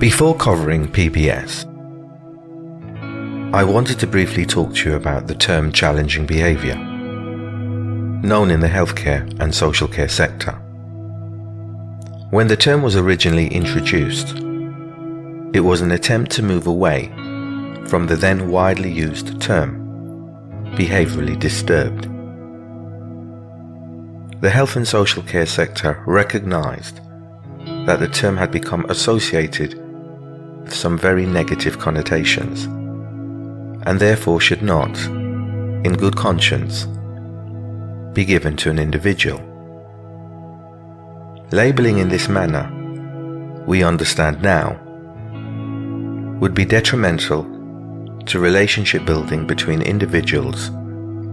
Before covering PBS, I wanted to briefly talk to you about the term challenging behavior, known in the healthcare and social care sector. When the term was originally introduced, it was an attempt to move away from the then widely used term, behaviorally disturbed. The health and social care sector recognized that the term had become associated with some very negative connotations, and therefore should not, in good conscience, be given to an individual. Labeling in this manner, we understand now, would be detrimental to relationship building between individuals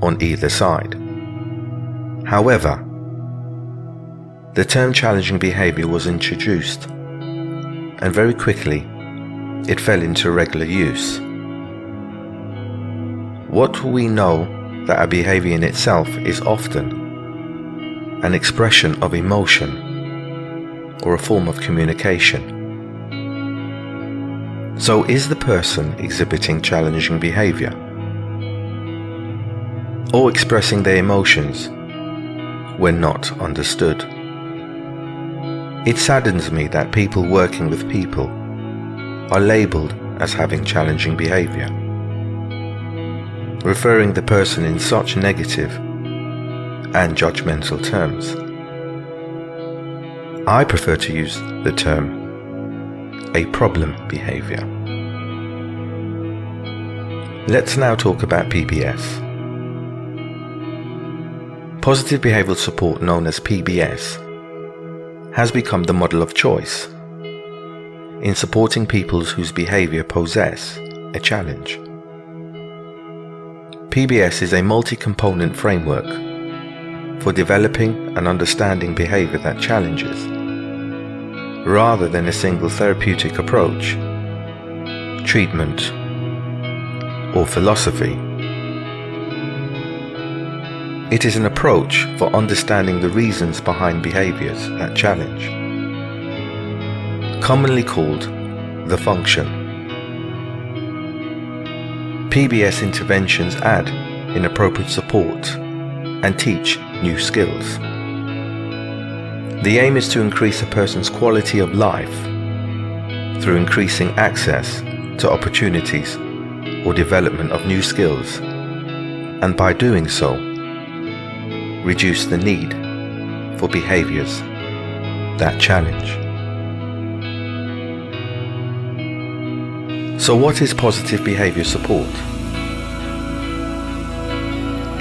on either side. However, the term challenging behavior was introduced, and very quickly it fell into regular use. What we know that our behavior in itself is often an expression of emotion or a form of communication. So is the person exhibiting challenging behavior or expressing their emotions when not understood? It saddens me that people working with people are labeled as having challenging behavior, referring the person in such negative and judgmental terms. I prefer to use the term a problem behavior. Let's now talk about PBS. Positive behavioral support, known as PBS, has become the model of choice in supporting people whose behavior possess a challenge. PBS is a multi-component framework for developing and understanding behavior that challenges, rather than a single therapeutic approach, treatment, or philosophy. It is an approach for understanding the reasons behind behaviors that challenge, commonly called the function. PBS interventions add inappropriate support and teach new skills. The aim is to increase a person's quality of life through increasing access to opportunities or development of new skills, and by doing so, reduce the need for behaviors that challenge. So what is positive behavior support?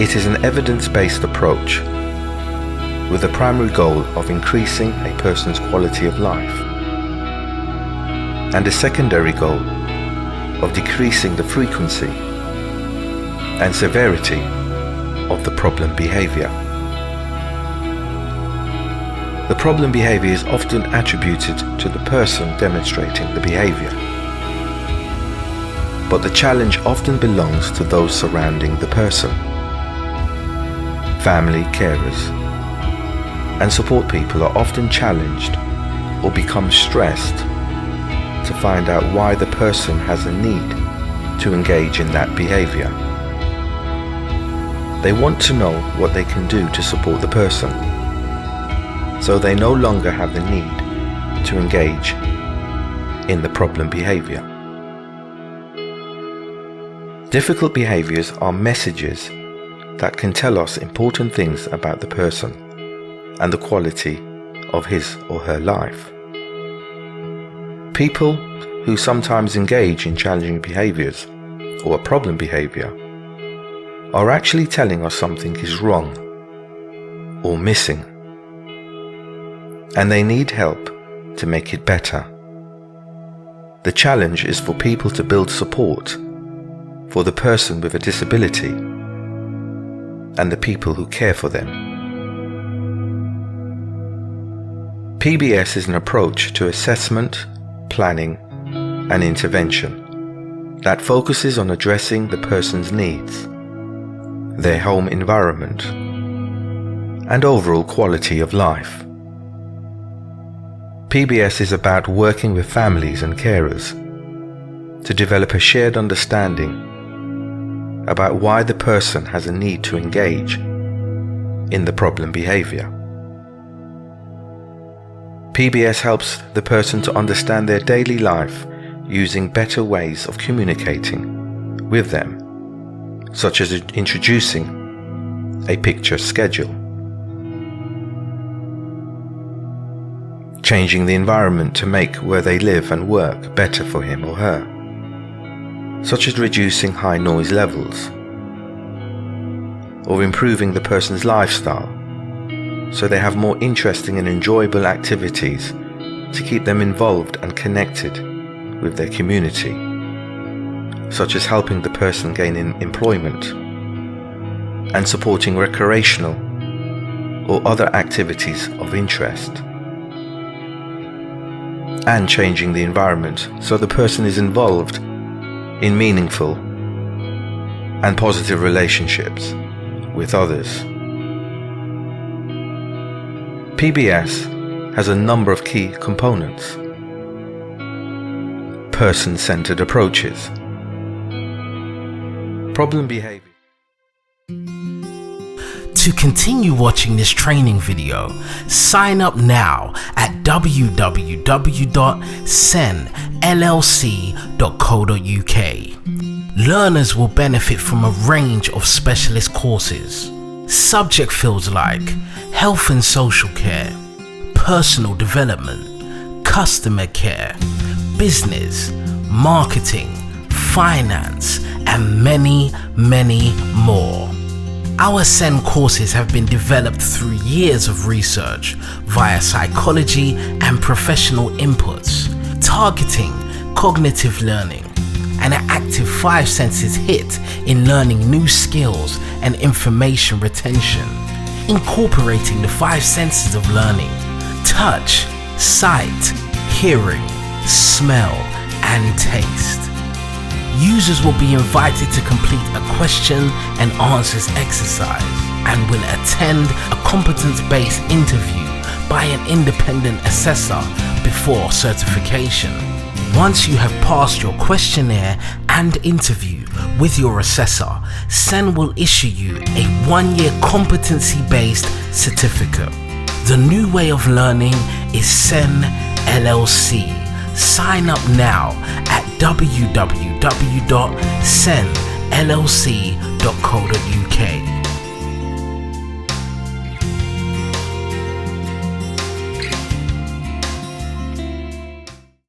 It is an evidence-based approach with the primary goal of increasing a person's quality of life, and a secondary goal of decreasing the frequency and severity of the problem behavior. The problem behavior is often attributed to the person demonstrating the behavior, but the challenge often belongs to those surrounding the person. Family, carers, and support people are often challenged or become stressed to find out why the person has a need to engage in that behavior. They want to know what they can do to support the person, so they no longer have the need to engage in the problem behavior. Difficult behaviors are messages that can tell us important things about the person and the quality of his or her life. People who sometimes engage in challenging behaviors or a problem behavior are actually telling us something is wrong or missing, and they need help to make it better. The challenge is for people to build support for the person with a disability and the people who care for them. PBS is an approach to assessment, planning, and intervention that focuses on addressing the person's needs, their home environment, and overall quality of life. PBS is about working with families and carers to develop a shared understanding about why the person has a need to engage in the problem behavior. PBS helps the person to understand their daily life using better ways of communicating with them, such as introducing a picture schedule, changing the environment to make where they live and work better for him or her, such as reducing high noise levels, or improving the person's lifestyle so they have more interesting and enjoyable activities to keep them involved and connected with their community, such as helping the person gain employment and supporting recreational or other activities of interest, and changing the environment so the person is involved in meaningful and positive relationships with others. PBS has a number of key components. Person-centered approaches, problem behavior. To continue watching this training video, sign up now at www.senllc.co.uk. Learners will benefit from a range of specialist courses. Subject fields like health and social care, personal development, customer care, business, marketing, finance, and many, many more. Our SEN courses have been developed through years of research via psychology and professional inputs, targeting cognitive learning, and an active 5 senses hit in learning new skills and information retention, incorporating the 5 senses of learning: touch, sight, hearing, smell, and taste. Users will be invited to complete a question and answers exercise and will attend a competence-based interview by an independent assessor before certification. Once you have passed your questionnaire and interview with your assessor, SEN will issue you a 1-year competency-based certificate. The new way of learning is SEN LLC. Sign up now at www.senllc.co.uk.